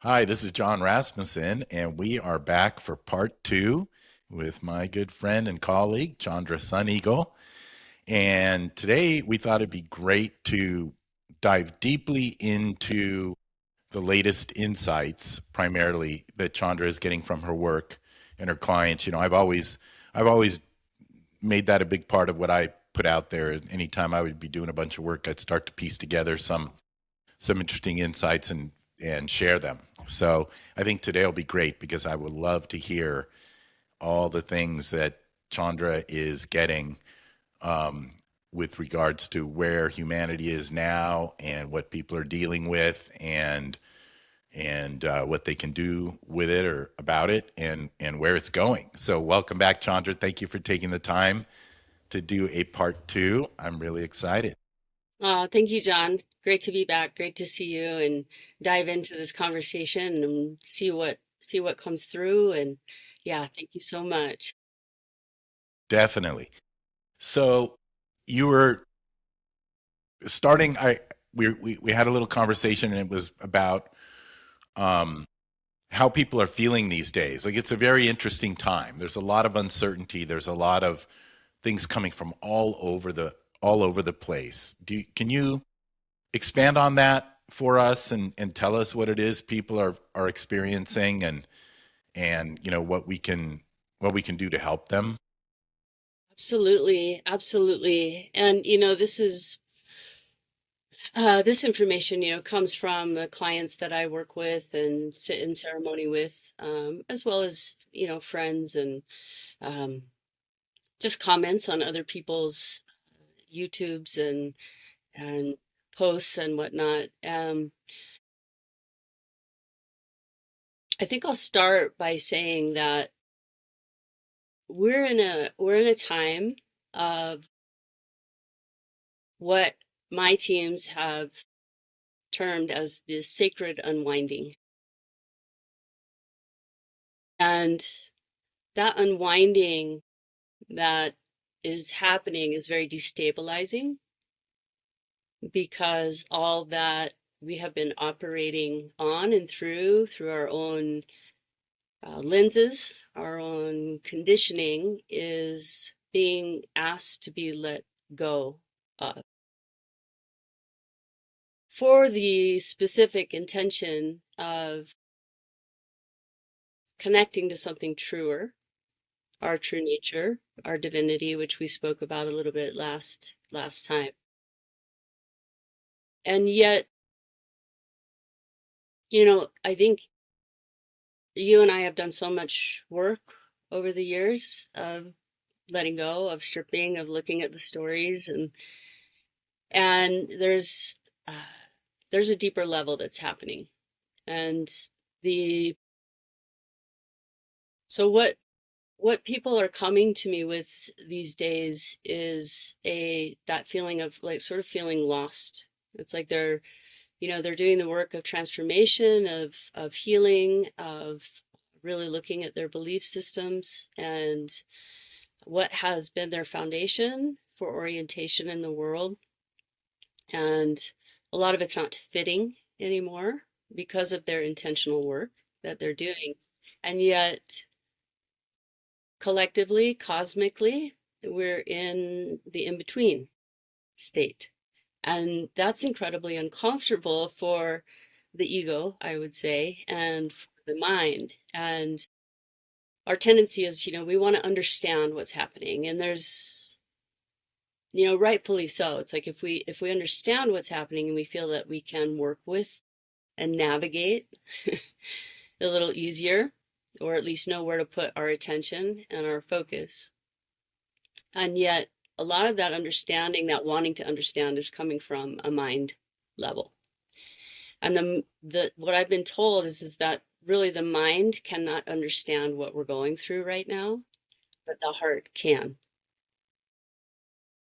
Hi, this is John Rasmussen, and we are back for part two with my good friend and colleague, Chandra Sun Eagle. And today we thought it'd be great to dive deeply into the latest insights, primarily that Chandra is getting from her work and her clients. I've always made that a big part of what I put out there. Anytime I would be doing a bunch of work, I'd start to piece together some interesting insights and share them. So I think today will be great because I would love to hear all the things that Chandra is getting with regards to where humanity is now and what people are dealing with and what they can do with it or about it and where it's going. So welcome back, Chandra. Thank you for taking the time to do a part two. I'm really excited. Thank you, John. Great to be back. Great to see you and dive into this conversation and see what comes through. And yeah, thank you so much. Definitely. So you were starting. We had a little conversation, and it was about um, how people are feeling these days. Like it's a very interesting time. There's a lot of uncertainty. There's a lot of things coming from all over the place. Can you expand on that for us and tell us what it is people are experiencing and what we can do to help them? Absolutely, absolutely. And this information, comes from the clients that I work with and sit in ceremony with, as well as, friends and um, just comments on other people's YouTubes and posts and whatnot. I think I'll start by saying that we're in a time of what my teams have termed as the sacred unwinding. And that unwinding that is happening is very destabilizing because all that we have been operating on and through our own lenses, our own conditioning is being asked to be let go of for the specific intention of connecting to something truer, our true nature, our divinity, which we spoke about a little bit last time. And yet, I think you and I have done so much work over the years of letting go, of stripping, of looking at the stories, and uh, there's a deeper level that's happening. And the so what people are coming to me with these days is a that feeling of like sort of feeling lost. It's like they're doing the work of transformation, of healing, of really looking at their belief systems and what has been their foundation for orientation in the world. And a lot of it's not fitting anymore because of their intentional work that they're doing. And yet, collectively, cosmically, we're in the in between state. And that's incredibly uncomfortable for the ego, I would say, and for the mind. And our tendency is, we want to understand what's happening. And there's, rightfully so. It's like if we understand what's happening and we feel that we can work with and navigate a little easier, or at least know where to put our attention and our focus. And yet, a lot of that understanding, that wanting to understand, is coming from a mind level. And the what I've been told is that really the mind cannot understand what we're going through right now, but the heart can.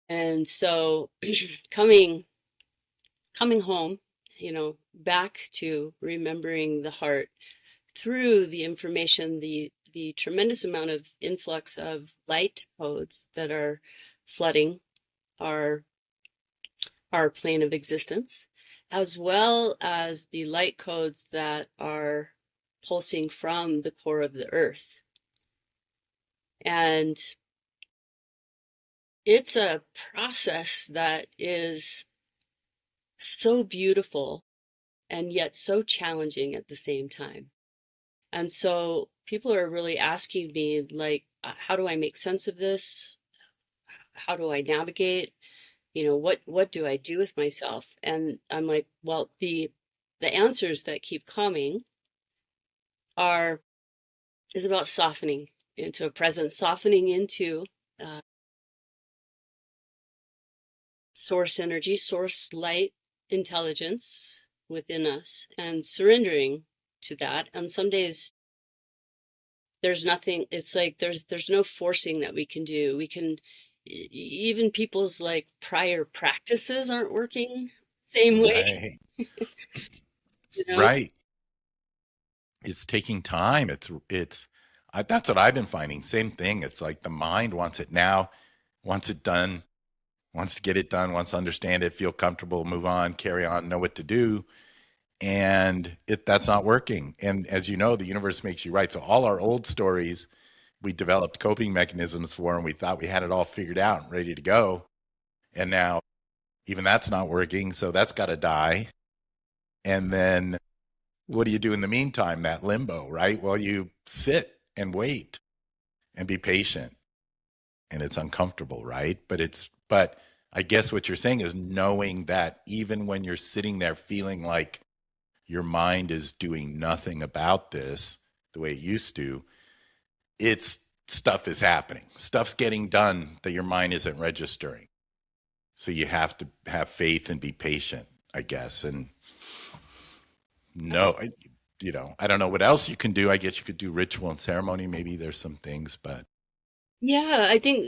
And so coming coming home, back to remembering the heart through the information, the tremendous amount of influx of light codes that are flooding our our plane of existence, as well as the light codes that are pulsing from the core of the earth. And it's a process that is so beautiful and yet so challenging at the same time. And so people are really asking me, like, how do I make sense of this? How do I navigate? What do I do with myself? And I'm like, well, the answers that keep coming are is about softening into a presence, softening into uh, source energy, source light, intelligence within us, and surrendering to that. And some days there's nothing. It's like there's no forcing that we can do. We can even people's like prior practices aren't working same way, Right. you know. Right. It's taking time. That's what I've been finding. Same thing. It's like the mind wants it now, wants it done, wants to get it done, wants to understand it, feel comfortable, move on, carry on, know what to do. And that's not working. And as you know, the universe makes you right. So all our old stories, we developed coping mechanisms for, and we thought we had it all figured out and ready to go. And now even that's not working. So that's got to die. And then what do you do in the meantime? That limbo, right? Well, you sit and wait and be patient. And it's uncomfortable, right? But I guess what you're saying is knowing that even when you're sitting there feeling like your mind is doing nothing about this the way it used to, it's stuff is happening. Stuff's getting done that your mind isn't registering. So you have to have faith and be patient, I guess. And no, I don't know what else you can do. I guess you could do ritual and ceremony. Maybe there's some things, but Yeah, I think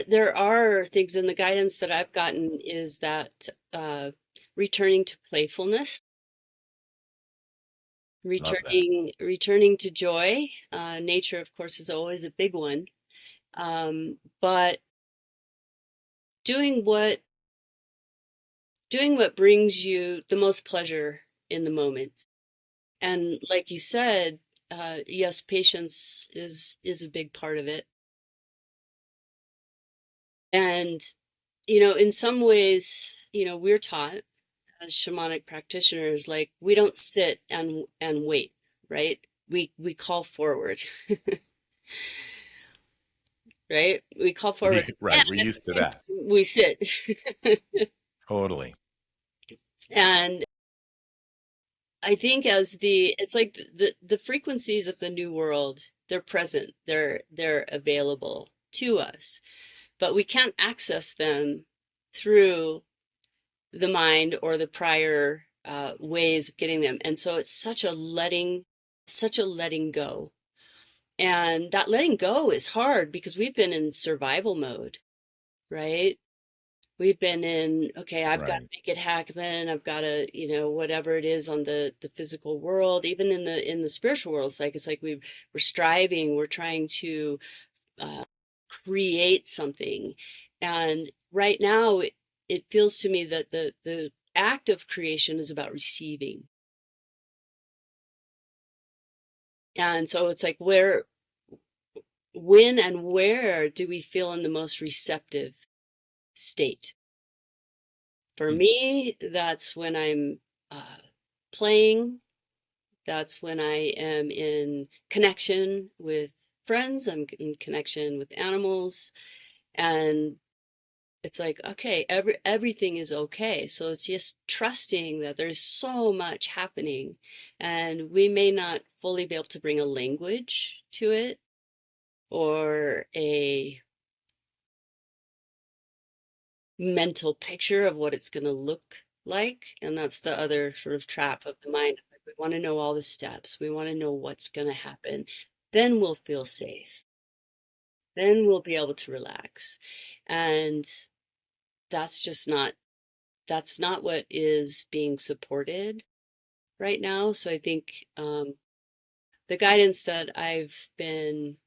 there are things in the guidance that I've gotten is that returning to playfulness, love that. returning to joy. Nature, of course, is always a big one. But doing what doing what brings you the most pleasure in the moment. And like you said, yes, patience is a big part of it. And in some ways, we're taught as shamanic practitioners, like we don't sit and wait, right? We call forward, right? We call forward, and Right. We're at the used to same that. time we sit. Totally. And I think it's like the frequencies of the new world, they're present, they're available to us, but we can't access them through the mind or the prior ways of getting them. And so it's such a letting go. And that letting go is hard because we've been in survival mode, right? We've been in, okay, I've got to Right. make it happen. I've got to, whatever it is on the physical world, even in the spiritual world, it's like we're striving, we're trying to uh, create something. And right now, it feels to me that the act of creation is about receiving. And so it's like when and where do we feel in the most receptive state? For Hmm. me, that's when I'm playing. That's when I am in connection with friends. I'm in connection with animals. And it's like, okay, everything is okay. So it's just trusting that there's so much happening. And we may not fully be able to bring a language to it or a mental picture of what it's going to look like. And that's the other sort of trap of the mind. Like we want to know all the steps, we want to know what's going to happen. Then we'll feel safe. Then we'll be able to relax. And that's just not that's not what is being supported right now. So I think the guidance that I've been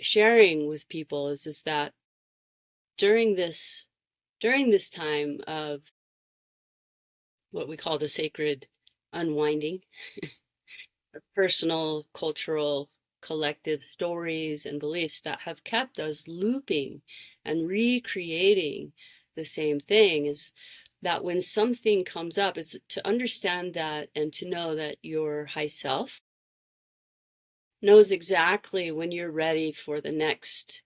sharing with people is that during this during this time of what we call the sacred unwinding, personal, cultural, collective stories and beliefs that have kept us looping and recreating the same thing, is that when something comes up, is to understand that and to know that your high self knows exactly when you're ready for the next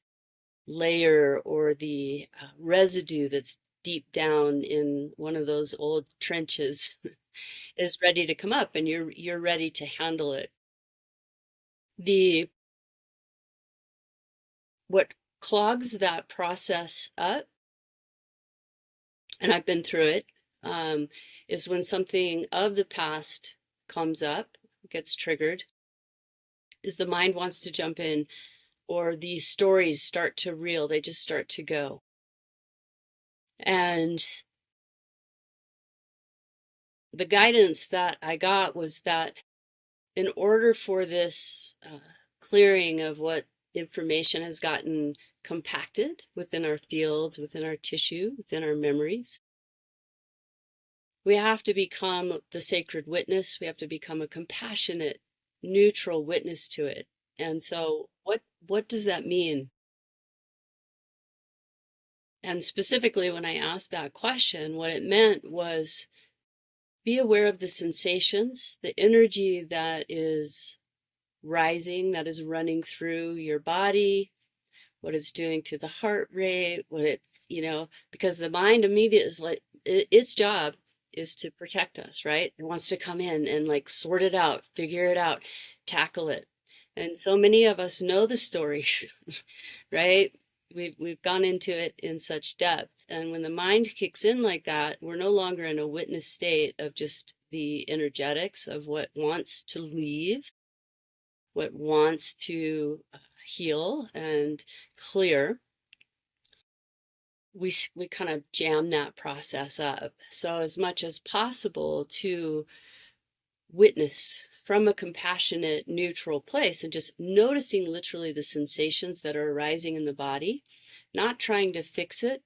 layer or the residue that's deep down in one of those old trenches is ready to come up, and you're ready to handle it. The What clogs that process up, and I've been through it, um, is when something of the past comes up, gets triggered, is the mind wants to jump in, or these stories start to reel, they just start to go. And the guidance that I got was that in order for this clearing of what information has gotten compacted within our fields, within our tissue, within our memories, we have to become the sacred witness. We have to become a compassionate, neutral witness to it. And so, what does that mean? And specifically, when I asked that question, what it meant was be aware of the sensations, the energy that is rising, that is running through your body, what it's doing to the heart rate, what it's, because the mind immediately is like, its job is to protect us, right? It wants to come in and like sort it out, figure it out, tackle it. And so many of us know the stories, right? We've gone into it in such depth. And when the mind kicks in like that, we're no longer in a witness state of just the energetics of what wants to leave, what wants to heal and clear. We kind of jam that process up. So as much as possible to witness from a compassionate, neutral place, and just noticing literally the sensations that are arising in the body, not trying to fix it,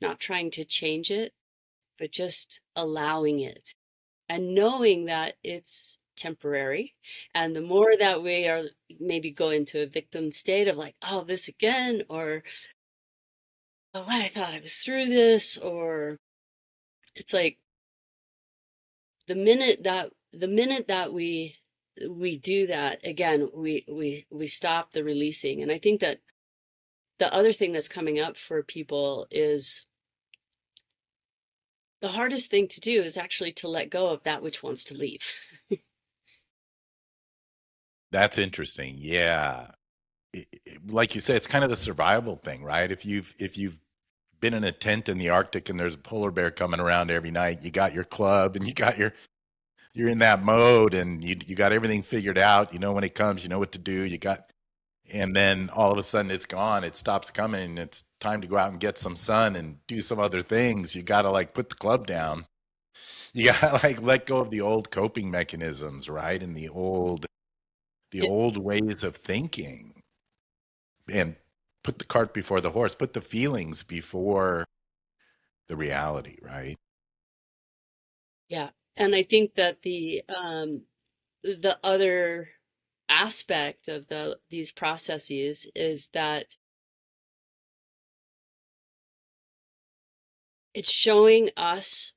not trying to change it, but just allowing it and knowing that it's temporary. And the more that we are maybe go into a victim state of like, oh, this again, or oh, what, I thought I was through this, or it's like the minute that we do that again, we stop the releasing. And I think that the other thing that's coming up for people is the hardest thing to do is actually to let go of that which wants to leave. That's interesting. Yeah. Like you say, it's kind of the survival thing, right? If you've been in a tent in the Arctic and there's a polar bear coming around every night, you got your club and you're in that mode and you got everything figured out. You know when it comes, you know what to do. And then all of a sudden it's gone. It stops coming and it's time to go out and get some sun and do some other things. You got to like put the club down. You got to like let go of the old coping mechanisms, right? And the old ways of thinking, and put the cart before the horse, put the feelings before the reality, right? Yeah. And I think that the other aspect of these processes is that it's showing us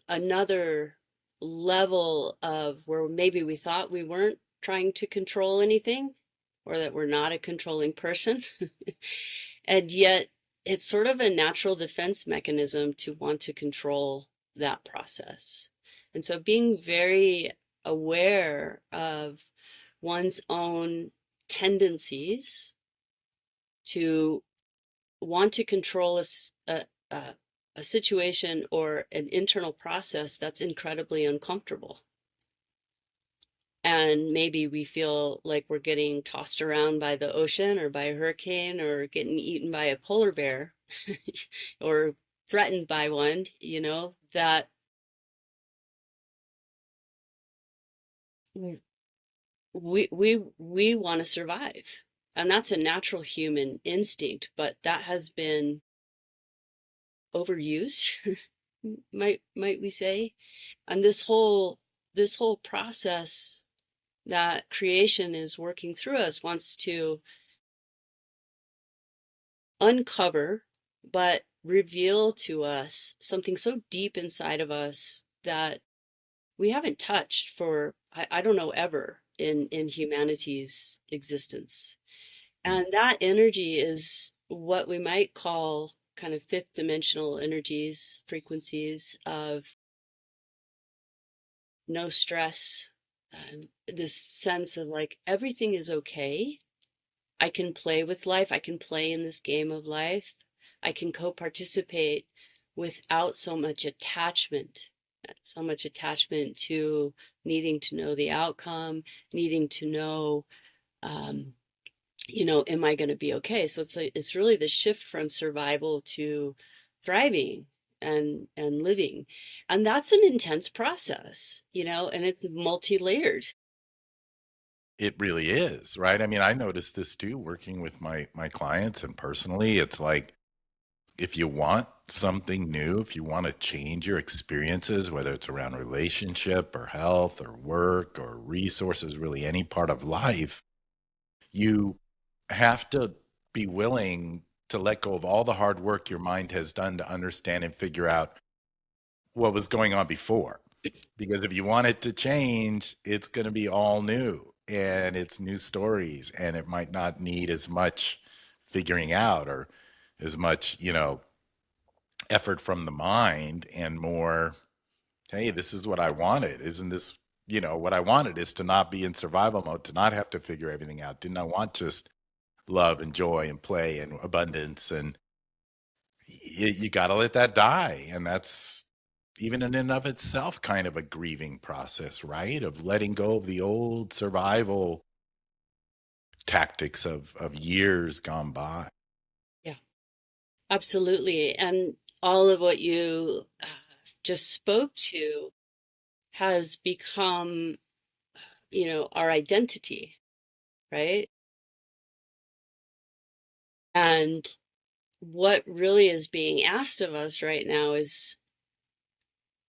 another level of where maybe we thought we weren't trying to control anything, or that we're not a controlling person. And yet it's sort of a natural defense mechanism to want to control that process. And so being very aware of one's own tendencies to want to control a, a situation or an internal process that's incredibly uncomfortable. And maybe we feel like we're getting tossed around by the ocean or by a hurricane or getting eaten by a polar bear or threatened by one, that we want to survive. And that's a natural human instinct, but that has been overused might we say? And this whole process that creation is working through us wants to uncover, but reveal to us something so deep inside of us that we haven't touched for, I don't know, ever in humanity's existence. Mm. And that energy is what we might call kind of fifth dimensional energies, frequencies of no stress, this sense of like everything is okay. I can play with life. I can play in this game of life. I can co-participate without so much attachment to needing to know the outcome, needing to know, um, am I going to be okay? So it's really the shift from survival to thriving and living. And that's an intense process, and it's multi-layered. It really is, right? I mean, I noticed this too working with my clients and personally. It's like if you want something new, if you want to change your experiences, whether it's around relationship or health or work or resources, really any part of life, you have to be willing to let go of all the hard work your mind has done to understand and figure out what was going on before. Because if you want it to change, it's going to be all new and it's new stories and it might not need as much figuring out or as much, effort from the mind and more, hey, this is what I wanted. Isn't this, what I wanted is to not be in survival mode, to not have to figure everything out. Didn't I want just love and joy and play and abundance? And you got to let that die. And that's even in and of itself kind of a grieving process, right? Of letting go of the old survival tactics of years gone by. Yeah, absolutely. And all of what you just spoke to has become, our identity, right? And what really is being asked of us right now is,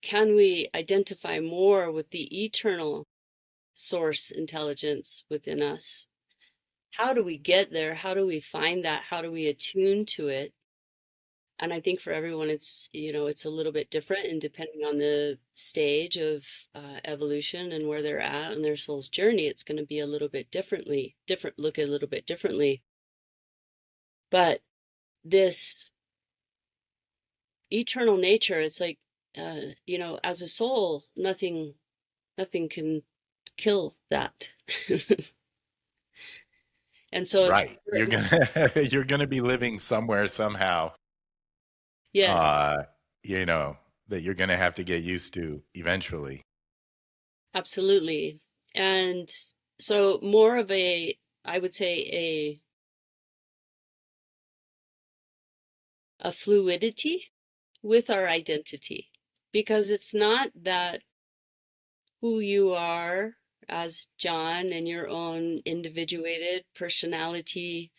can we identify more with the eternal source intelligence within us? How do we get there? How do we find that? How do we attune to it? And I think for everyone, it's a little bit different, and depending on the stage of evolution and where they're at on their soul's journey, it's going to be a little bit look a little bit differently. But this eternal nature, it's like, as a soul, nothing can kill that. And so it's Right. You're gonna you're gonna be living somewhere somehow, yes, uh, you know, that you're gonna have to get used to eventually. absolutely. And so more of I would say a fluidity with our identity, because it's not that who you are as John and your own individuated personality,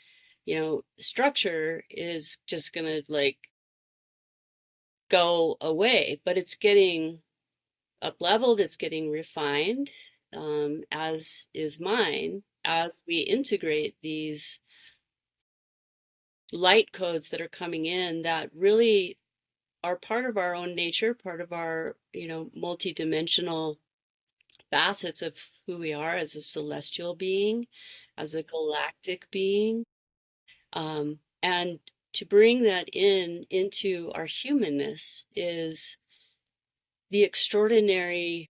structure is just gonna like go away, but it's getting up leveled, it's getting refined, as is mine, as we integrate these light codes that are coming in that really are part of our own nature, part of our, multidimensional facets of who we are as a celestial being, as a galactic being. And to bring that into our humanness is the extraordinary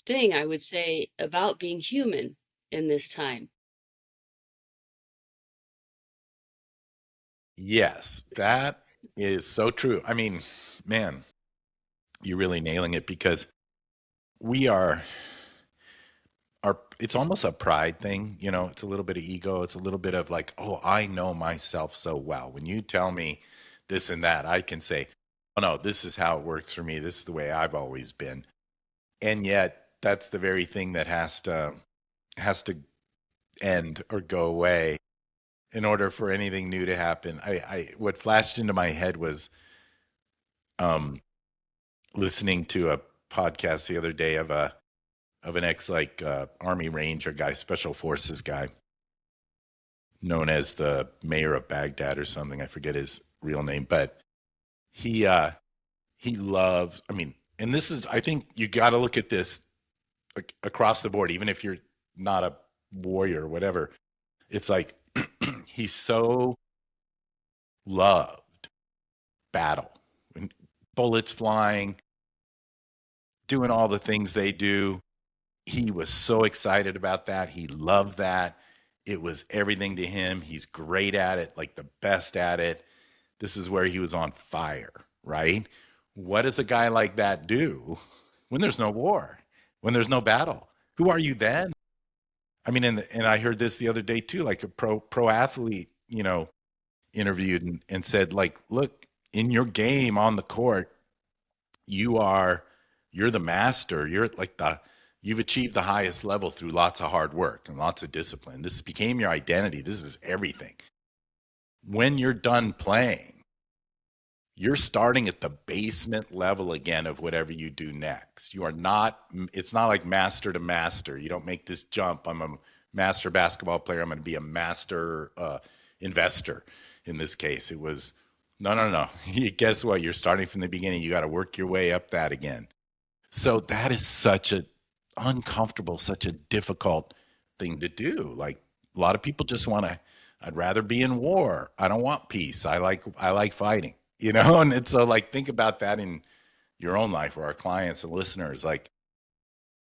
thing, I would say, about being human in this time. Yes, that is so true. I mean, man, you're really nailing it because we are it's almost a pride thing, it's a little bit of ego, it's a little bit of like, oh, I know myself so well. When you tell me this and that, I can say, oh no, this is how it works for me. This is the way I've always been. And yet that's the very thing that has to end or go away in order for anything new to happen. I what flashed into my head was, um, listening to a podcast the other day of an ex Army Ranger guy, Special Forces guy, known as the mayor of Baghdad or something. I forget his real name, but he he loves. I mean, and this is, I think you got to look at this like across the board, even if you're not a warrior or whatever. It's like he so loved battle, when bullets flying, doing all the things they do. He was so excited about that. He loved that. It was everything to him. He's great at it, like the best at it. This is where he was on fire, right? What does a guy like that do when there's no war, when there's no battle? Who are you then? I mean, and I heard this the other day too, like a pro athlete, interviewed and said, like, look, in your game on the court, you are you're the master. You're like you've achieved the highest level through lots of hard work and lots of discipline. This became your identity. This is everything. When you're done playing, you're starting at the basement level again of whatever you do next. You are not, it's not like master to master. You don't make this jump. I'm a master basketball player. I'm going to be a master investor. In this case, it was, no, no, no. Guess what? You're starting from the beginning. You got to work your way up that again. So that is such a uncomfortable, such a difficult thing to do. Like a lot of people just want to, I'd rather be in war. I don't want peace. I like fighting, and it's so like think about that in your own life or our clients and listeners. Like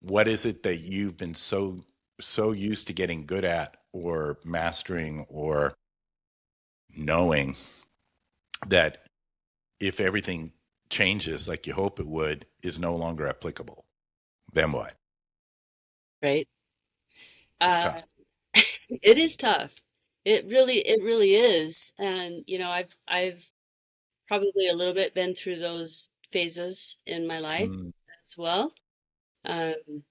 what is it that you've been so used to getting good at or mastering or knowing that if everything changes like you hope it would is no longer applicable? Then what? right? It's Uh, tough. it is tough. It really is. And, I've probably a little bit been through those phases in my life Mm. as well. Um,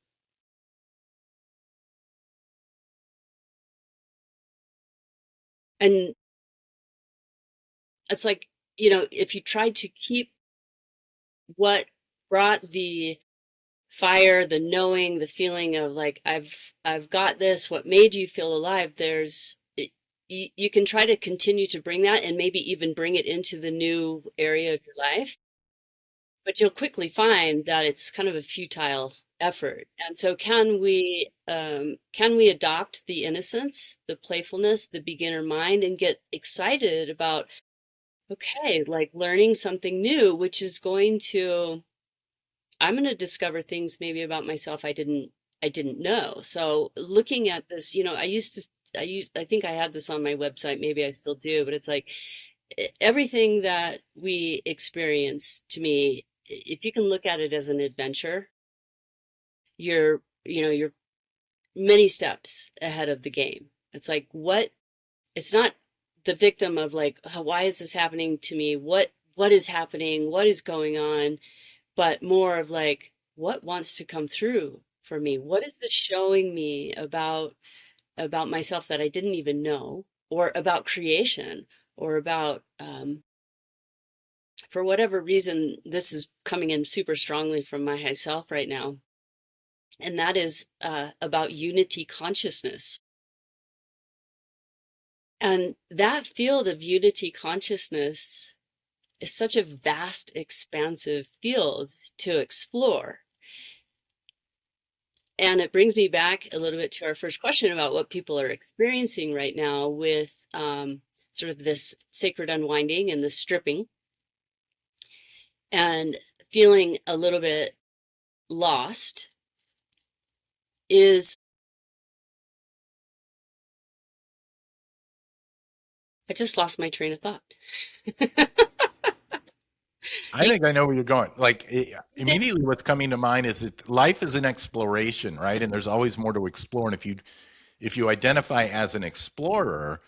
and it's like, if you try to keep what brought the fire, the knowing, the feeling of like I've got this, what made you feel alive, you can try to continue to bring that and maybe even bring it into the new area of your life, but you'll quickly find that it's kind of a futile effort. And so can we adopt the innocence, the playfulness, the beginner mind and get excited about, okay, like learning something new, which is I'm going to discover things maybe about myself I didn't know. So looking at this, I think I had this on my website, maybe I still do, but it's like everything that we experience, to me, if you can look at it as an adventure, you're many steps ahead of the game. It's like it's not the victim of like, oh, why is this happening to me? What is happening? What is going on? But more of like, what wants to come through for me? What is this showing me about myself that I didn't even know, or about creation, or about for whatever reason, this is coming in super strongly from my high self right now, and that is about unity consciousness. And that field of unity consciousness is such a vast, expansive field to explore. And it brings me back a little bit to our first question about what people are experiencing right now with sort of this sacred unwinding and the stripping, and feeling a little bit lost is, I just lost my train of thought. I You, think I know where you're going. Like immediately, what's coming to mind is that life is an exploration, right? And there's always more to explore. And if you identify as an explorer,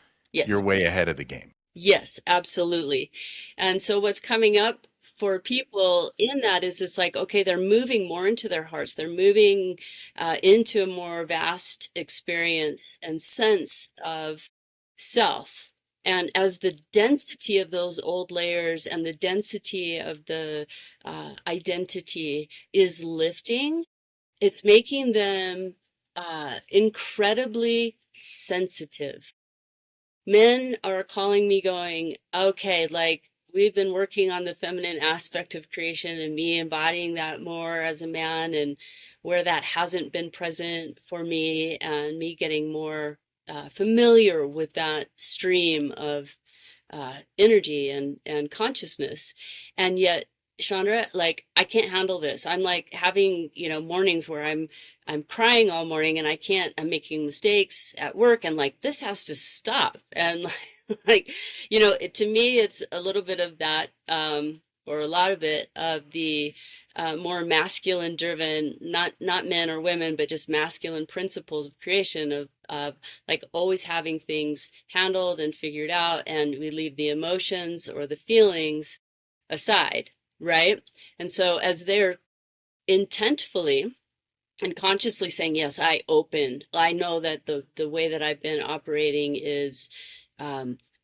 you're yes, way ahead of the game. yes, absolutely. And so what's coming up for people in that is it's like, okay, they're moving more into their hearts. They're moving into a more vast experience and sense of self. And as the density of those old layers and the density of the identity is lifting, it's making them incredibly sensitive. Men are calling me going, okay, like we've been working on the feminine aspect of creation and me embodying that more as a man, and where that hasn't been present for me, and me getting more familiar with that stream of energy and consciousness. And yet, Chandra, like I can't handle this. I'm like having, mornings where I'm crying all morning and I'm making mistakes at work, and like this has to stop. And like, to me it's a little bit of that, or a lot of it of the more masculine driven, not men or women, but just masculine principles of creation of like always having things handled and figured out, and we leave the emotions or the feelings aside, right? And so as they're intentfully and consciously saying, yes, I know that the way that I've been operating is,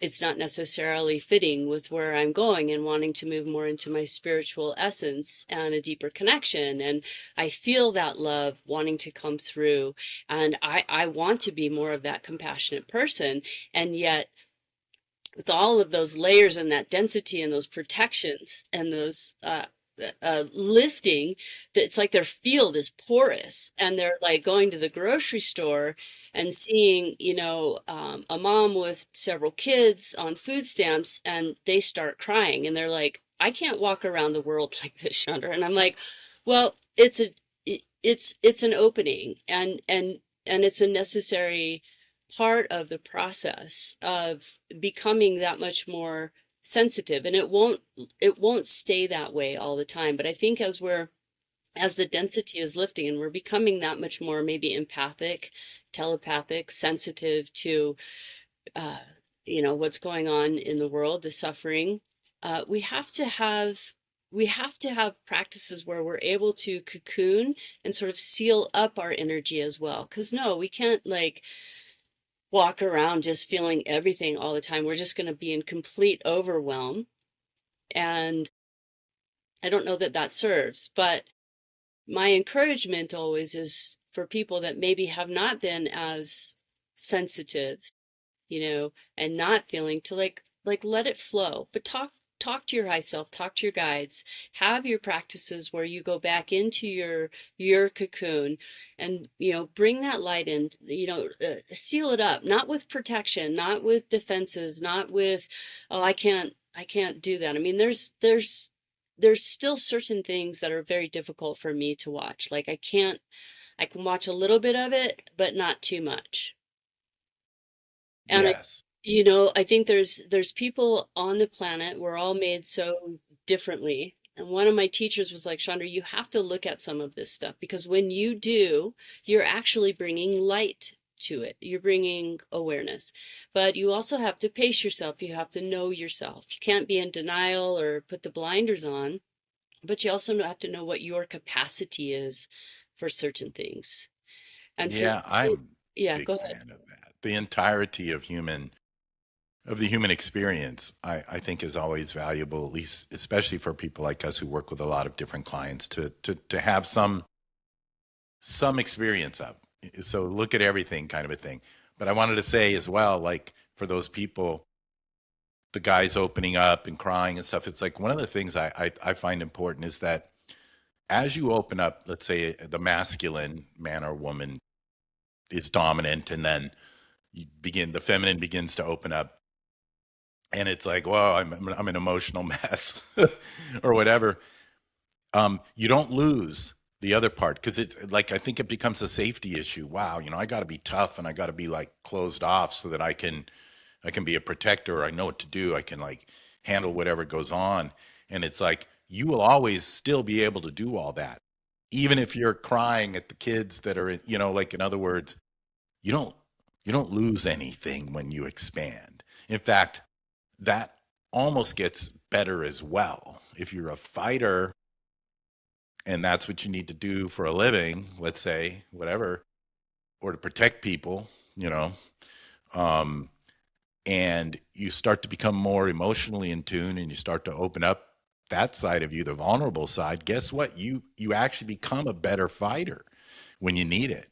it's not necessarily fitting with where I'm going, and wanting to move more into my spiritual essence and a deeper connection. And I feel that love wanting to come through, and I want to be more of that compassionate person. And yet, with all of those layers and that density and those protections and those lifting, that it's like their field is porous, and they're like going to the grocery store and seeing, a mom with several kids on food stamps, and they start crying, and they're like, I can't walk around the world like this, Chandra. And I'm like, well, it's an opening, and it's a necessary part of the process of becoming that much more sensitive. And it won't stay that way all the time, but I think as the density is lifting and we're becoming that much more maybe empathic, telepathic, sensitive to uh what's going on in the world, the suffering, we have to have practices where we're able to cocoon and sort of seal up our energy as well. Because no, we can't like walk around just feeling everything all the time. We're just going to be in complete overwhelm. And I don't know that that serves, but my encouragement always is for people that maybe have not been as sensitive, and not feeling, to like let it flow. But talk to your high self, talk to your guides, have your practices where you go back into your cocoon, and bring that light in, seal it up, not with protection, not with defenses, not with, oh, I can't do that. I mean, there's still certain things that are very difficult for me to watch. Like I can watch a little bit of it, but not too much. And Yes. I think there's people on the planet. We're all made so differently. And one of my teachers was like, Chandra, you have to look at some of this stuff, because when you do, you're actually bringing light to it. You're bringing awareness. But you also have to pace yourself. You have to know yourself. You can't be in denial or put the blinders on, but you also have to know what your capacity is for certain things. And for, Yeah, I'm a yeah, big go ahead. fan of that. The entirety of the human experience, I think is always valuable, at least especially for people like us who work with a lot of different clients to have some experience of. So look at everything kind of a thing. But I wanted to say as well, like for those people, the guys opening up and crying and stuff, it's like one of the things I find important is that as you open up, let's say the masculine man or woman is dominant, and then the feminine begins to open up, and it's like, whoa, I'm an emotional mess or whatever. You don't lose the other part, because it, like, I think it becomes a safety issue. Wow, I got to be tough, and I got to be like closed off so that I can be a protector. I know what to do. I can like handle whatever goes on. And it's like you will always still be able to do all that, even if you're crying at the kids that are, like, in other words, you don't you don't lose anything when you expand. In fact, that almost gets better as well. If you're a fighter and that's what you need to do for a living, let's say, whatever, or to protect people, um, and you start to become more emotionally in tune, and you start to open up that side of you, the vulnerable side, guess what? You actually become a better fighter when you need it.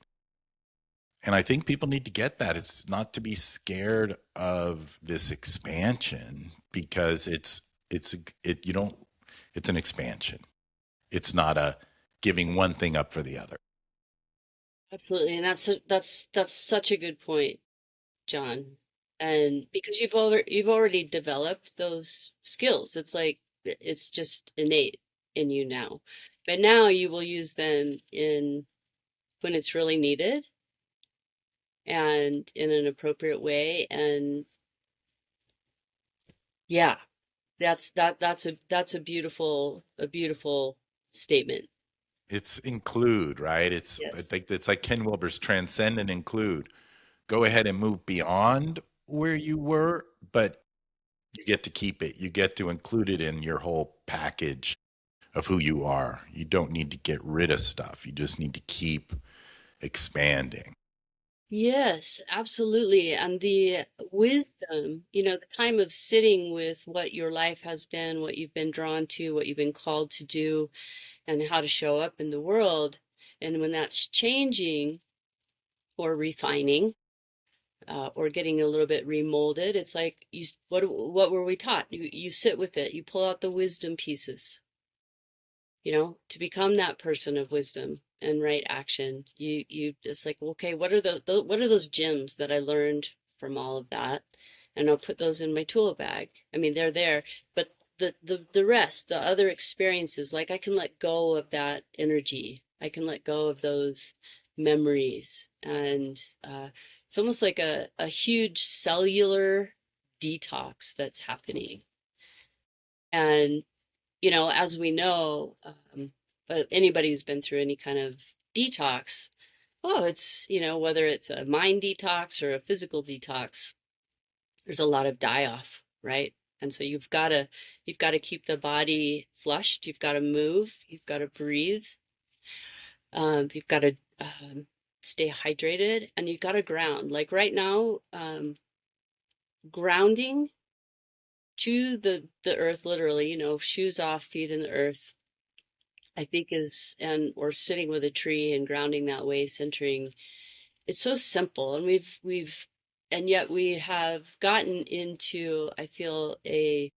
And I think people need to get that. It's not to be scared of this expansion, because it you don't it's an expansion. It's not a giving one thing up for the other. Absolutely. And that's such a good point, John. And because you've already developed those skills. It's like it's just innate in you now. But now you will use them in when it's really needed and in an appropriate way. And yeah, that's a beautiful statement. It's include, right? I Yes. think it's like Ken Wilber's transcend and include. Go ahead and move beyond where you were, but you get to keep it. You get to include it in your whole package of who you are. You don't need to get rid of stuff. You just need to keep expanding. Yes, absolutely. And the wisdom, the time of sitting with what your life has been, what you've been drawn to, what you've been called to do, and how to show up in the world. And when that's changing or refining, or getting a little bit remolded, it's like what were we taught? You sit with it, you pull out the wisdom pieces, to become that person of wisdom and right action. It's like, okay, what are those gems that I learned from all of that? And I'll put those in my tool bag. I mean, they're there, but the rest, the other experiences, like I can let go of that energy. I can let go of those memories. And it's almost like a huge cellular detox that's happening. And as we know, but anybody who's been through any kind of detox, oh, it's, whether it's a mind detox or a physical detox, there's a lot of die off, right? And so you've got to keep the body flushed. You've got to move. You've got to breathe. You've got to stay hydrated, and you've got to ground. Like right now, grounding to the earth, literally, shoes off, feet in the earth, I think or sitting with a tree and grounding that way, centering. It's so simple, and and yet we have gotten into, I feel, a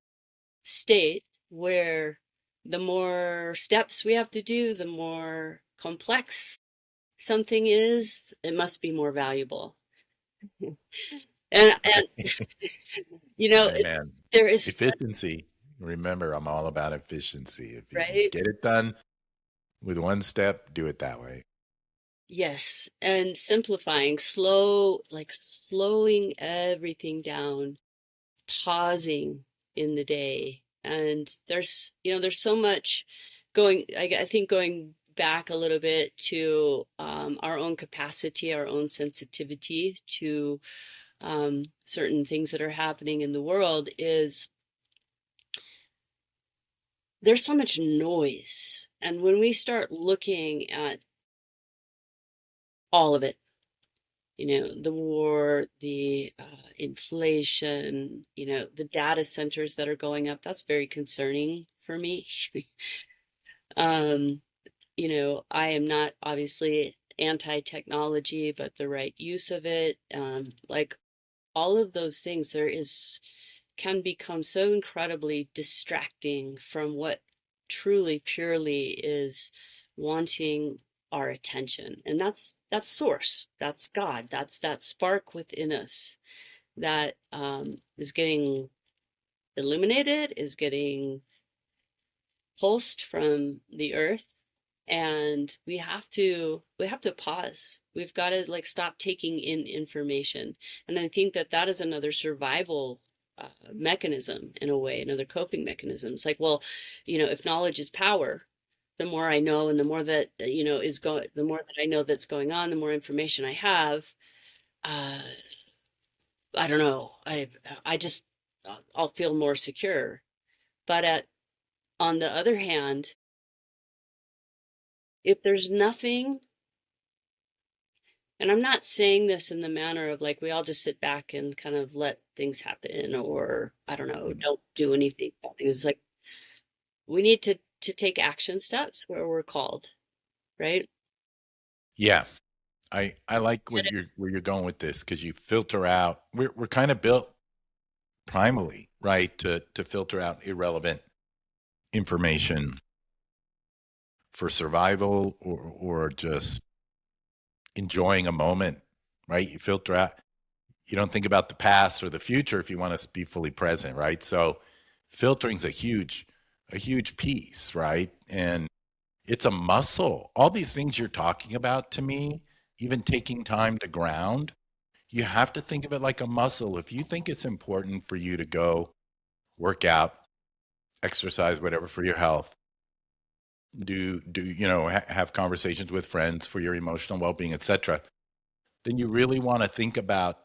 state where the more steps we have to do, the more complex something is, it must be more valuable. And it's Amen. there is such, Efficiency. Remember, I'm all about efficiency. If you can right? get it done with one step, do it that way. Yes, and simplifying, slowing everything down, pausing in the day. And there's so much I think going back a little bit to our own capacity, our own sensitivity to certain things that are happening in the world, is there's so much noise. And when we start looking at all of it, the war, the inflation, the data centers that are going up, that's very concerning for me. Um, I am not obviously anti-technology, but the right use of it, like all of those things, can become so incredibly distracting from what truly, purely is wanting our attention. And that's source, that's God, that's that spark within us that is getting illuminated, is getting pulsed from the earth. And we have to pause. We've got to like stop taking in information. And I think that is another survival mechanism, in a way, another coping mechanism. It's like, well, if knowledge is power, the more I know, and the more that the more that I know that's going on, the more information I have. uh I don't know, I just I'll feel more secure. But on the other hand, if there's nothing, And I'm not saying this in the manner of like we all just sit back and kind of let things happen, or I don't know, don't do anything. It's like we need to take action steps where we're called, right? Yeah. I like where you're going with this because you filter out. We're kind of built primally, right, to filter out irrelevant information for survival or just enjoying a moment, right? You filter out. You don't think about the past or the future if you want to be fully present, right? So filtering's a huge piece, right? And it's a muscle. All these things you're talking about to me, even taking time to ground, you have to think of it like a muscle. If you think it's important for you to go work out, exercise, whatever for your health, have conversations with friends for your emotional well-being, etc., then you really want to think about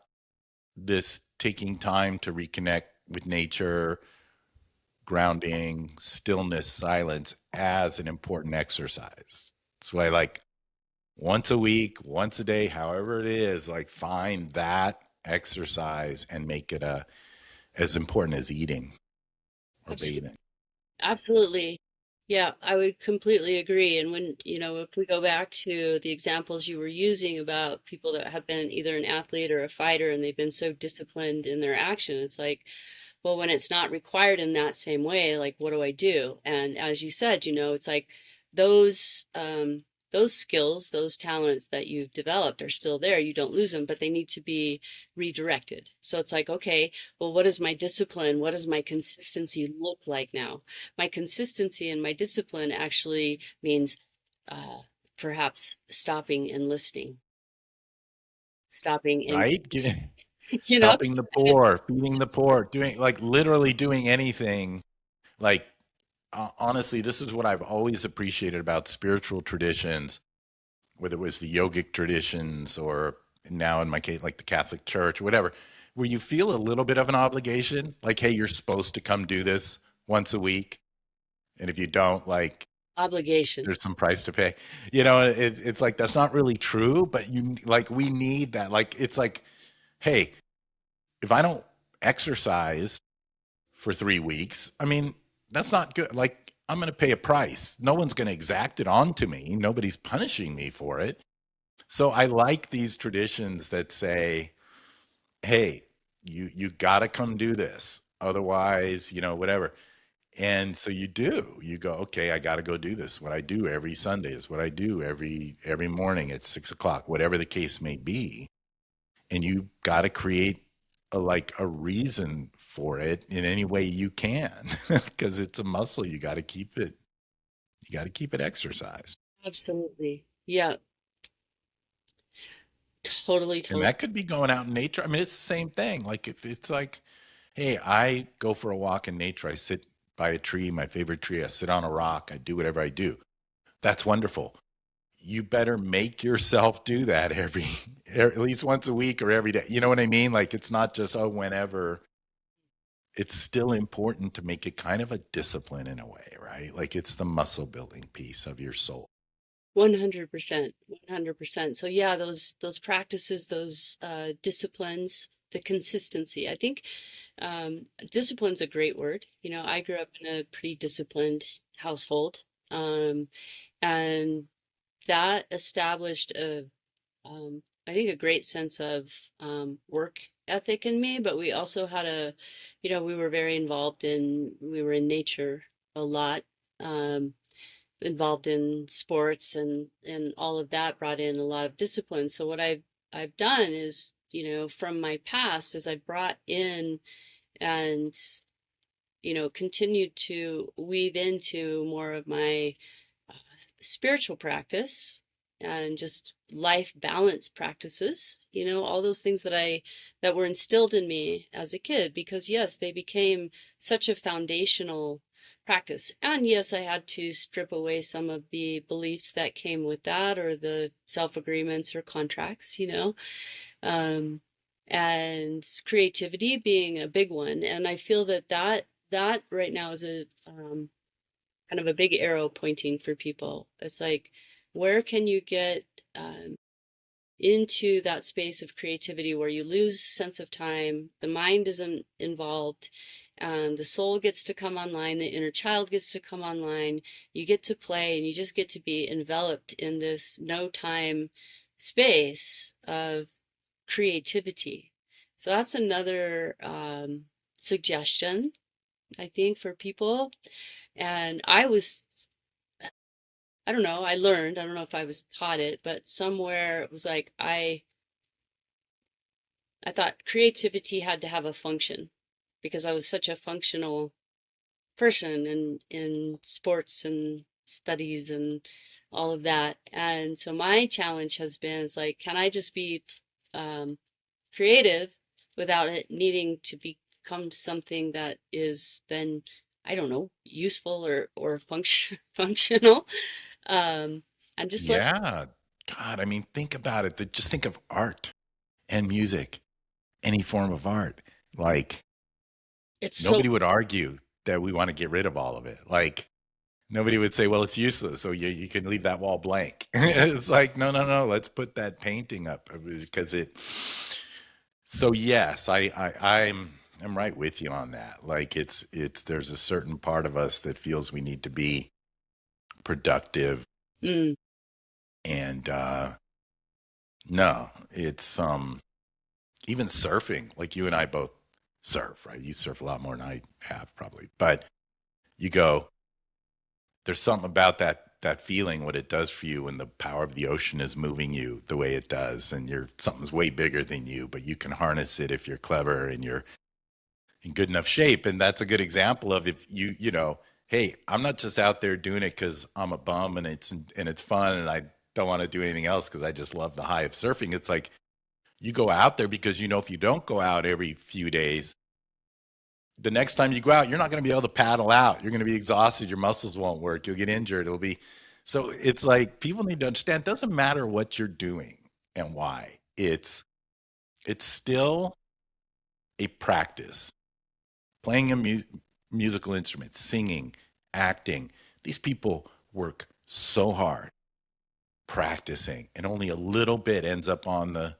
this taking time to reconnect with nature, grounding, stillness, silence as an important exercise. That's why, like, once a week, once a day, however it is, like, find that exercise and make it as important as eating or Absolutely. bathing. Absolutely. Yeah, I would completely agree. And when, if we go back to the examples you were using about people that have been either an athlete or a fighter and they've been so disciplined in their action, it's like, well, when it's not required in that same way, like, what do I do? And as you said, it's like those those skills, those talents that you've developed are still there. You don't lose them, but they need to be redirected. So it's like, okay, well, what is my discipline? What does my consistency look like now? My consistency and my discipline actually means uh, perhaps stopping and listening, stopping and, Right? you know, Helping the poor, feeding the poor, doing like literally doing anything. Like, honestly, this is what I've always appreciated about spiritual traditions, whether it was the yogic traditions or now in my case, like the Catholic Church, whatever, where you feel a little bit of an obligation, like, hey, you're supposed to come do this once a week. And if you don't, like, obligation. there's some price to pay. It's like that's not really true, but you like we need that. Like, it's like, hey, if I don't exercise for 3 weeks, I mean, that's not good. Like, I'm going to pay a price. No one's going to exact it onto me. Nobody's punishing me for it. So I like these traditions that say, hey, you got to come do this. Otherwise, whatever. And so you do. You go, okay, I got to go do this. What I do every Sunday is what I do every morning at 6 o'clock, whatever the case may be. And you got to create a reason for it in any way you can, because it's a muscle. You got to keep it. You got to keep it exercised. Absolutely. Yeah, totally, And totally. that could be going out in nature. I mean, it's the same thing. Like, if it's like, hey, I go for a walk in nature. I sit by a tree, my favorite tree. I sit on a rock. I do whatever I do. That's wonderful. You better make yourself do that at least once a week or every day. You know what I mean? Like, it's not just, oh, whenever. It's still important to make it kind of a discipline in a way, right? Like, it's the muscle building piece of your soul. 100%. 100%. So yeah, those practices, those disciplines, the consistency. I think discipline's a great word. I grew up in a pretty disciplined household. Um, and that established I think a great sense of work ethic in me, but we also had we were very involved we were in nature a lot, um, involved in sports and all of that brought in a lot of discipline. So what I've done is, from my past is I've brought in and, continued to weave into more of my uh, spiritual practice and just life balance practices, all those things that were instilled in me as a kid, because yes, they became such a foundational practice. And yes, I had to strip away some of the beliefs that came with that, or the self agreements or contracts, um, and creativity being a big one. And I feel that right now is a kind of a big arrow pointing for people. It's like, where can you get into that space of creativity where you lose sense of time, the mind isn't involved, and the soul gets to come online, the inner child gets to come online, you get to play, and you just get to be enveloped in this no time space of creativity. So that's another suggestion, I think, for people. And I don't know, I don't know if I was taught it, but somewhere it was like I thought creativity had to have a function because I was such a functional person in sports and studies and all of that. And so my challenge has been is like, can I just be um, creative without it needing to become something that is then, I don't know, useful or functional. Um, and just let Yeah. God, I mean, think about it. Just think of art and music, any form of art. Like, it's so nobody would argue that we want to get rid of all of it. Like, nobody would say, well, it's useless. So you can leave that wall blank. It's like, no, no, no. Let's put that painting up because it. So yes, I'm right with you on that. Like there's a certain part of us that feels we need to be productive mm, and no, it's even surfing, like you and I both surf, right? You surf a lot more than I have probably. But you go, there's something about that feeling, what it does for you when the power of the ocean is moving you the way it does, and something's way bigger than you, but you can harness it if you're clever and you're in good enough shape. And that's a good example of if hey, I'm not just out there doing it because I'm a bum and it's fun and I don't want to do anything else because I just love the high of surfing. It's like you go out there because if you don't go out every few days, the next time you go out, you're not going to be able to paddle out. You're going to be exhausted. Your muscles won't work. You'll get injured. It'll be so. It's like people need to understand. It doesn't matter what you're doing and why. It's still a practice. Playing a musical instrument, singing, acting. These people work so hard practicing, and only a little bit ends up on the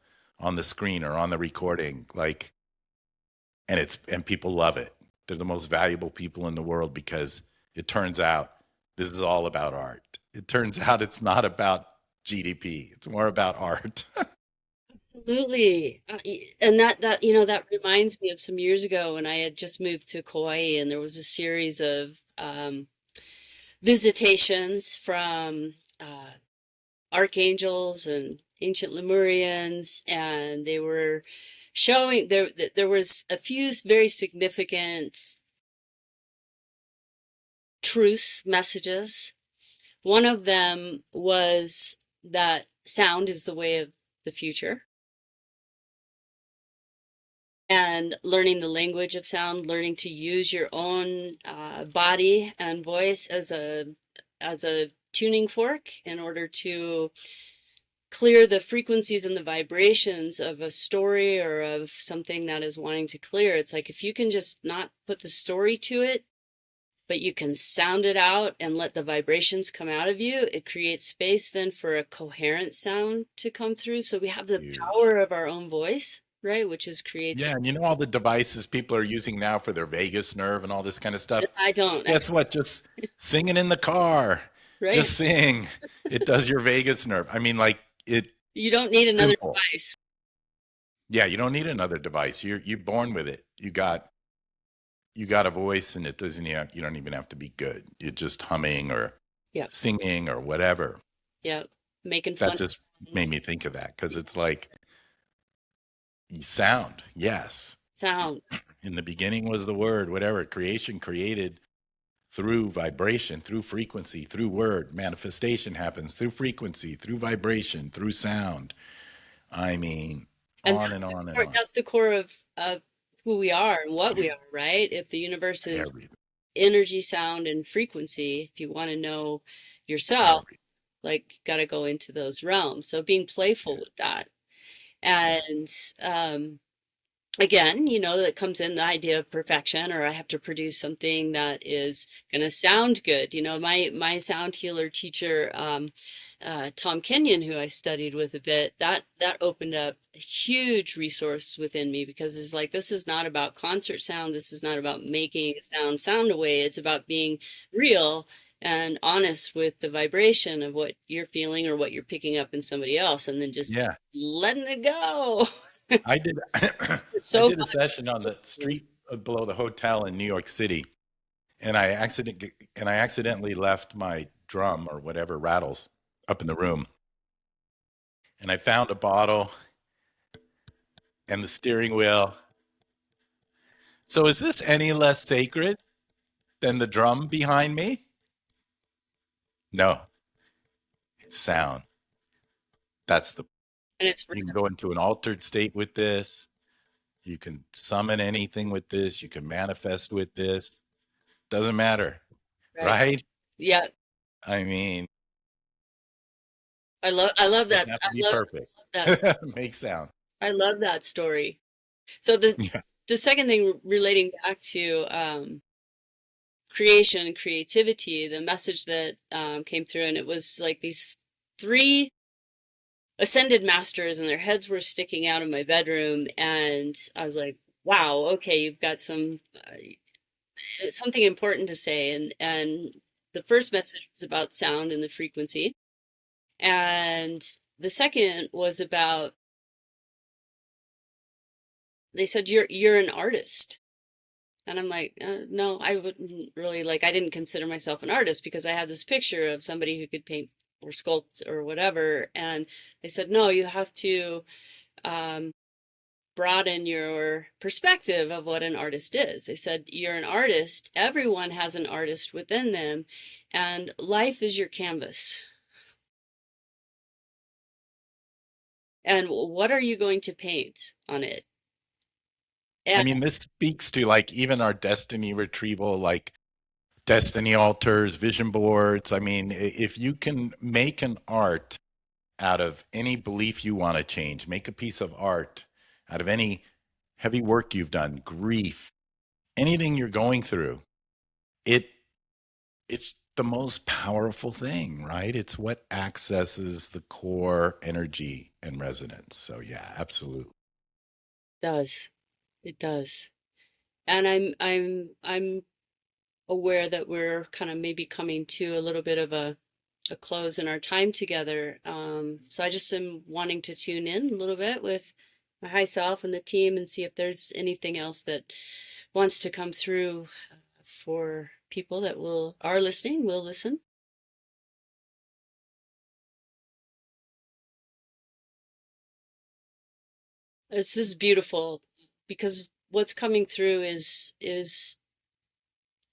screen or on the recording. Like, and people love it. They're the most valuable people in the world because it turns out this is all about art. It turns out it's not about GDP. It's more about art. absolutely. And that that reminds me of some years ago when I had just moved to Kauai, and there was a series of visitations from archangels and ancient Lemurians, and they were showing there was a few very significant truth messages. One of them was that sound is the way of the future, and learning the language of sound, learning to use your own body and voice as a tuning fork in order to clear the frequencies and the vibrations of a story or of something that is wanting to clear. It's like if you can just not put the story to it, but you can sound it out and let the vibrations come out of you, it creates space then for a coherent sound to come through. So we have the Huge. power of our own voice, right? Which is creates. Yeah, and all the devices people are using now for their vagus nerve and all this kind of stuff. I don't Guess what? Just singing in the car. right? Just sing. It does your vagus nerve. I mean, like You don't need another simple. device. Yeah, you don't need another device. You're born with it. You got a voice, and you don't even have to be good. You're just humming or Yep. singing or whatever. Yep. Making That fun just made sounds. me think of that because it's like sound. Yes, Sound. in the beginning was the word. Whatever creation created through vibration, through frequency, through word. Manifestation happens through frequency, through vibration, through sound. I mean, And on and on and on. that's the core of who we are and what we are, right? If the universe is Everything, energy, sound, and frequency, if you want to know yourself, everything. like you got to go into those realms. So being playful Yeah, with that. yeah, And again, that comes in the idea of perfection, or I have to produce something that is going to sound good. My sound healer teacher Tom Kenyon, who I studied with a bit, that opened up a huge resource within me because it's like this is not about concert sound, this is not about making a sound away. It's about being real and honest with the vibration of what you're feeling or what you're picking up in somebody else, and then just Yeah. letting it go. I did It's I so did a session on the street below the hotel in New York City, and I accidentally left my drum or whatever rattles up in the room, and I found a bottle and the steering wheel. So is this any less sacred than the drum behind me? No, it's sound. That's the and it's You can go into an altered state with this. You can summon anything with this. You can manifest with this. Doesn't matter, right. right? Yeah, I mean, I love doesn't that. have I to be love perfect. that. Make sound. I love that story. So Yeah. the second thing relating back to creation and creativity, the message that came through, and it was like these three ascended masters, and their heads were sticking out of my bedroom, and I was like, "Wow, okay, you've got something important to say." And the first message was about sound and the frequency, and the second was about they said you're an artist. And I'm like, no, I wouldn't really like, I didn't consider myself an artist because I had this picture of somebody who could paint or sculpt or whatever. And they said, no, you have to um, broaden your perspective of what an artist is. They said, you're an artist. Everyone has an artist within them, and life is your canvas. And what are you going to paint on it? I And mean, this speaks to like even our destiny retrieval, like destiny altars, vision boards. I mean, if you can make an art out of any belief you want to change, make a piece of art out of any heavy work you've done, grief, anything you're going through, it it's the most powerful thing, right? It's what accesses the core energy and resonance. So yeah, absolutely. it does. It does. And I'm aware that we're kind of maybe coming to a little bit of a close in our time together. So I just am wanting to tune in a little bit with my high self and the team and see if there's anything else that wants to come through for people that are listening, will listen. This is beautiful because what's coming through is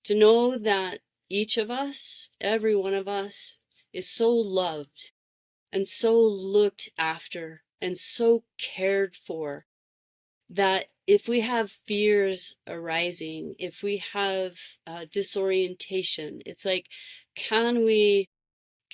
to know that each of us, every one of us, is so loved and so looked after and so cared for that if we have fears arising, if we have disorientation, it's like, can we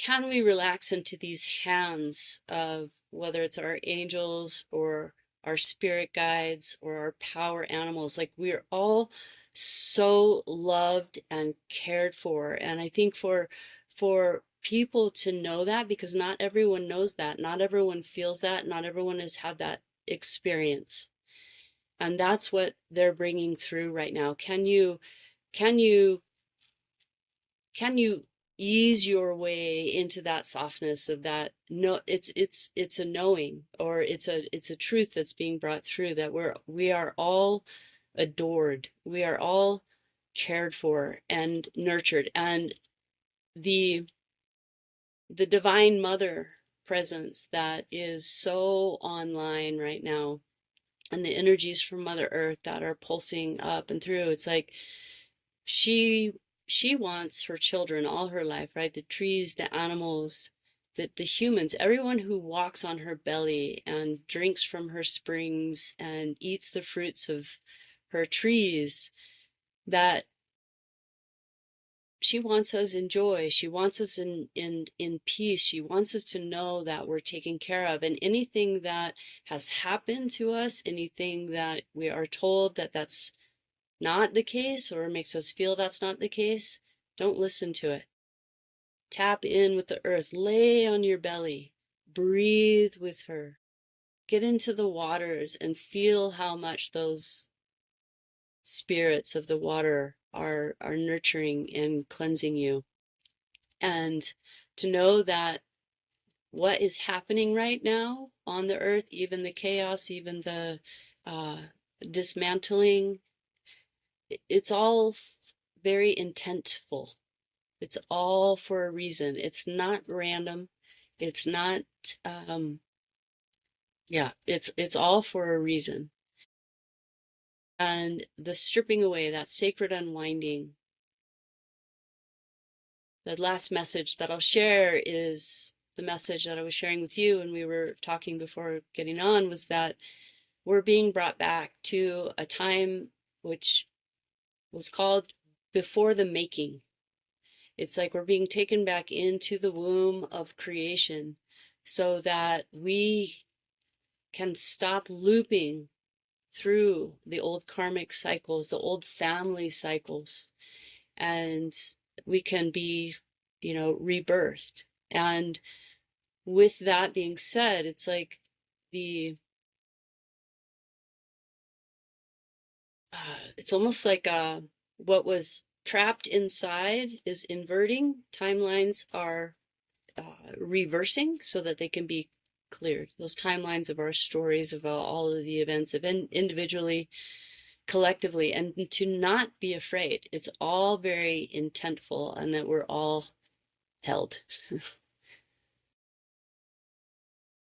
relax into these hands of whether it's our angels or our spirit guides or our power animals? Like we're all so loved and cared for. And I think for people to know that, because not everyone knows that, not everyone feels that, not everyone has had that experience. And that's what they're bringing through right now. Can you can you ease your way into that softness of that? No, it's a knowing, or it's a truth that's being brought through, that we are all adored, we are all cared for and nurtured, and the divine mother presence that is so online right now, and the energies from Mother Earth that are pulsing up and through. It's like she she wants her children all her life, right? The trees, the animals, the humans, everyone who walks on her belly and drinks from her springs and eats the fruits of her trees, that she wants us in joy. She wants us in peace. She wants us to know that we're taken care of. And anything that has happened to us, anything that we are told that that's not the case or makes us feel that's not the case, don't listen to it. Tap in with the earth, lay on your belly, breathe with her, get into the waters and feel how much those spirits of the water are nurturing and cleansing you. And to know that what is happening right now on the earth, even the chaos, even the uh, dismantling, it's all very intentful. It's all for a reason. It's not random. It's not, um, yeah, it's all for a reason. And the stripping away, that sacred unwinding, the last message that I'll share is the message that I was sharing with you when we were talking before getting on, was that we're being brought back to a time which was called before the making. It's like we're being taken back into the womb of creation so that we can stop looping through the old karmic cycles, the old family cycles, and we can be, rebirthed. And with that being said, it's like the it's almost like what was trapped inside is inverting. Timelines are reversing so that they can be cleared. Those timelines of our stories, of all of the events, of individually, collectively, and to not be afraid. It's all very intentful, and that we're all held.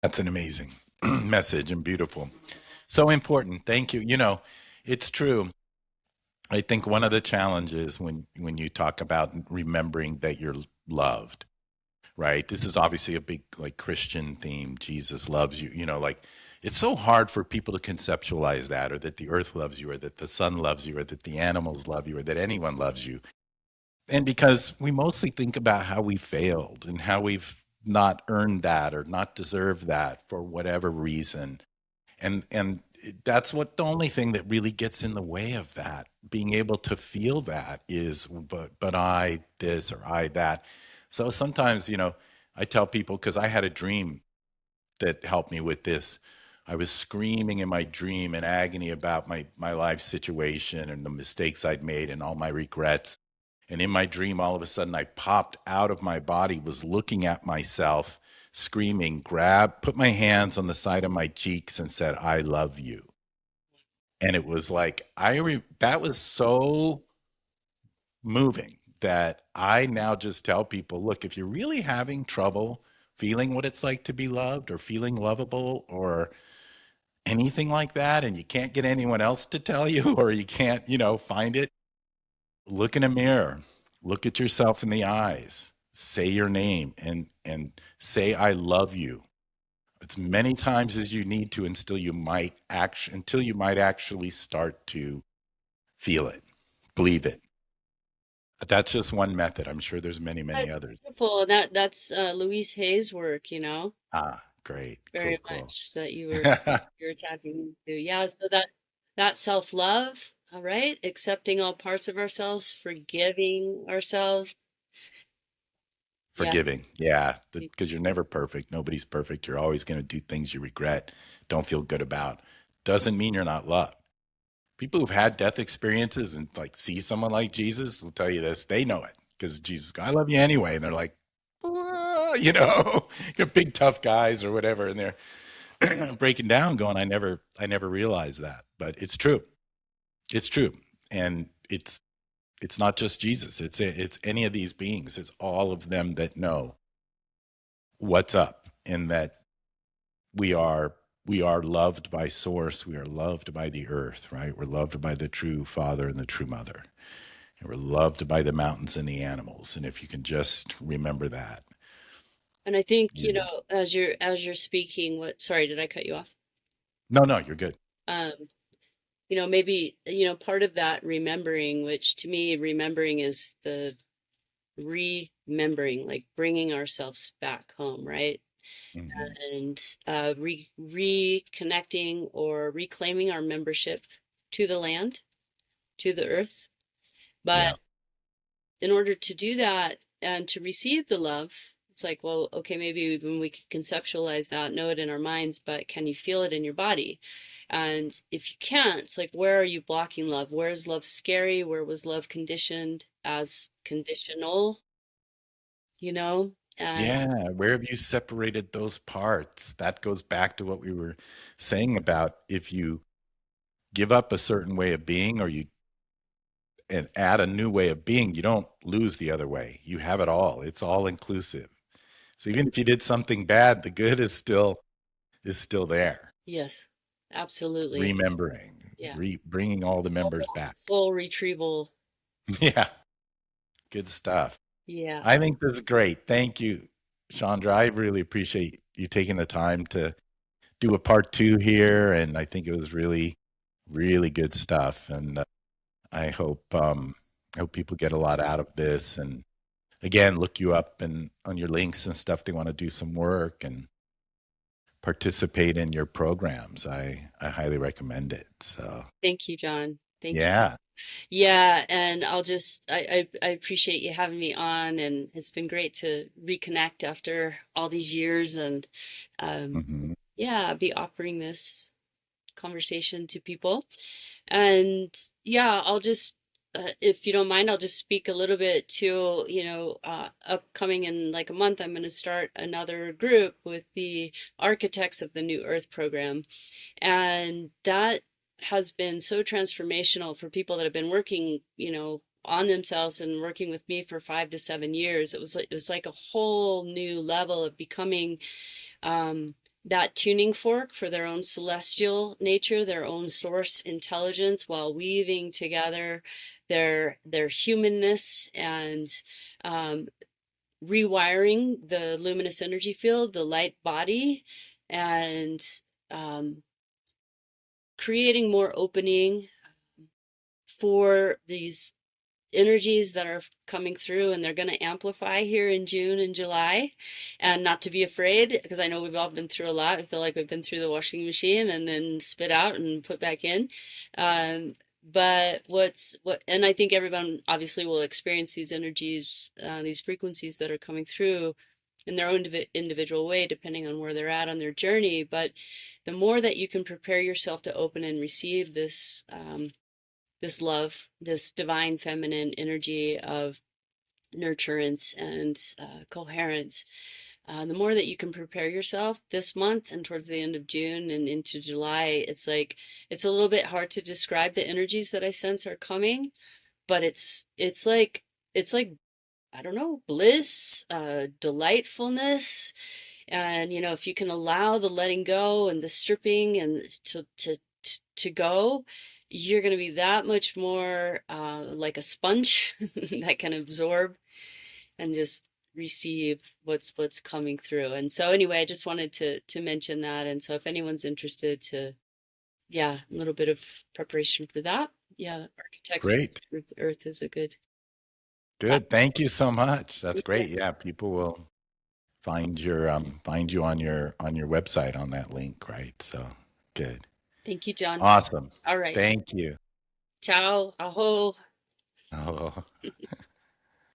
That's an amazing message and beautiful. So important. Thank you. It's true. I think one of the challenges when you talk about remembering that you're loved, right? This is obviously a big like Christian theme. Jesus loves you. Like it's so hard for people to conceptualize that, or that the earth loves you, or that the sun loves you, or that the animals love you, or that anyone loves you. And because we mostly think about how we failed and how we've not earned that or not deserved that for whatever reason. And that's what the only thing that really gets in the way of that, being able to feel that, is but I this or I that. So sometimes, I tell people, because I had a dream that helped me with this. I was screaming in my dream in agony about my life situation and the mistakes I'd made and all my regrets. And in my dream, all of a sudden, I popped out of my body, was looking at myself, screaming, put my hands on the side of my cheeks and said, "I love you." And it was like, that was so moving that I now just tell people, look, if you're really having trouble feeling what it's like to be loved or feeling lovable or anything like that, and you can't get anyone else to tell you, or you can't, find it, look in a mirror, look at yourself in the eyes, say your name, and say I love you as many times as you need to until you might actually start to feel it, believe it. That's just one method. I'm sure there's many, many That's others. beautiful. That's Louise Hay's work, Ah, great. very Cool, cool. much that you're tapping into. Yeah, so that self-love, all right, accepting all parts of ourselves, forgiving ourselves. Yeah. Forgiving. Yeah, because you're never perfect. Nobody's perfect. You're always going to do things you regret, don't feel good about. Doesn't mean you're not loved. People who've had death experiences and like see someone like Jesus will tell you this. They know it because Jesus, I love you anyway. And they're like, "Ah," you're big tough guys or whatever, and they're breaking down, going, I never realized that, but it's true. It's true, and it's not just Jesus. It's any of these beings. It's all of them that know what's up, and that we are we are loved by source. We are loved by the earth, right? We're loved by the true father and the true mother, and we're loved by the mountains and the animals. And if you can just remember that, And I think, you as you're speaking, sorry, did I cut you off? no, you're good. Um, maybe, part of that remembering, which to me, remembering is the remembering, like bringing ourselves back home, right? Hmm. And reconnecting or reclaiming our membership to the land, to the earth. But Yeah. in order to do that, and to receive the love, it's like, well, okay, maybe when we can conceptualize that, know it in our minds, but can you feel it in your body? And if you can't, it's like, where are you blocking love? Where is love scary? Where was love conditioned as conditional, you know? And Yeah, where have you separated those parts? That goes back to what we were saying about if you give up a certain way of being or you and add a new way of being, you don't lose the other way. You have it all. It's all inclusive. So even if you did something bad, the good is still there. yes, absolutely. Remembering, Yeah. bringing all the members back. Full retrieval. Yeah, good stuff. Yeah. I think this is great. Thank you, Chandra. I really appreciate you taking the time to do a part two here, and I think it was really, really good stuff. And I hope people get a lot out of this. And again, look you up and on your links and stuff. They want to do some work and participate in your programs. I highly recommend it. So Thank you, John. Thank you. yeah. Yeah, and I appreciate you having me on, and it's been great to reconnect after all these years, and um, Hmm. yeah, be offering this conversation to people. And yeah, I'll just, if you don't mind, I'll just speak a little bit to, upcoming in like a month, I'm going to start another group with the architects of the New Earth program. And that has been so transformational for people that have been working, on themselves and working with me for 5 to 7 years. It was like a whole new level of becoming um, that tuning fork for their own celestial nature, their own source intelligence, while weaving together their humanness and um, rewiring the luminous energy field, the light body, and um, creating more opening for these energies that are coming through, and they're going to amplify here in June and July. And not to be afraid, because I know we've all been through a lot. I feel like we've been through the washing machine and then spit out and put back in. But and I think everyone obviously will experience these energies, these frequencies that are coming through in their own individual way, depending on where they're at on their journey. But the more that you can prepare yourself to open and receive this love, this divine feminine energy of nurturance and coherence, the more that you can prepare yourself this month and towards the end of June and into July, it's like it's a little bit hard to describe the energies that I sense are coming, but it's like I don't know, bliss, delightfulness. And, if you can allow the letting go and the stripping and to go, you're going to be that much more like a sponge that can absorb and just receive what's coming through. And so anyway, I just wanted to mention that. And so if anyone's interested to, yeah, a little bit of preparation for that. Yeah, Architects Great. of the Earth is a good Good. Thank you so much. That's great. Yeah, people will find you on your website on that link, right? So good. Thank you, John. Awesome. All right. Thank you. Ciao. Aho. Oh.